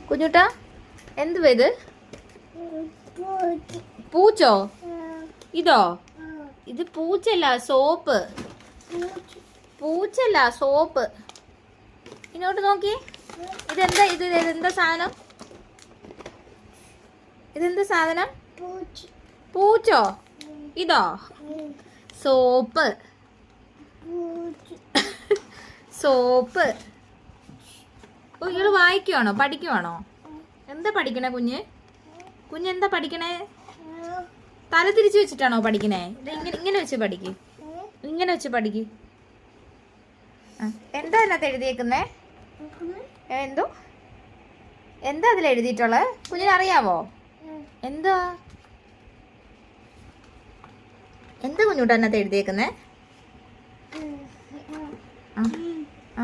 കുഞ്ഞുട്ടാ എന്തുവാ ഇത്? പൂച്ചോ? ഇതോ? ഇത് പൂച്ചല്ല, സോപ്പ്. പൂച്ചല്ല, സോപ്പ്. ഇങ്ങോട്ട് നോക്കി. ഇതെന്താ സാധനം? ഇതെന്താ സാധനം? പൂച്ചോ? ഇതോ? സോപ്പ്. സോപ്പ്. ഓ, ഇയാള് വായിക്കുവാണോ, പഠിക്കുവാണോ? എന്താ പഠിക്കണേ കുഞ്ഞെന്താ പഠിക്കണേ? തല തിരിച്ചു വെച്ചിട്ടാണോ പഠിക്കണേ? ഇങ്ങനെ വെച്ച് പഠിക്ക്. ഇങ്ങനെ വെച്ച് പഠിക്ക്. എന്താ അതിനകത്ത് എഴുതിയേക്കുന്നേ? എന്താ അതിൽ എഴുതിയിട്ടുള്ളത്? കുഞ്ഞിനറിയാവോ? എന്താ കുഞ്ഞൂട്ടാ അതിനകത്ത് എഴുതിയേക്കുന്നേ? ആ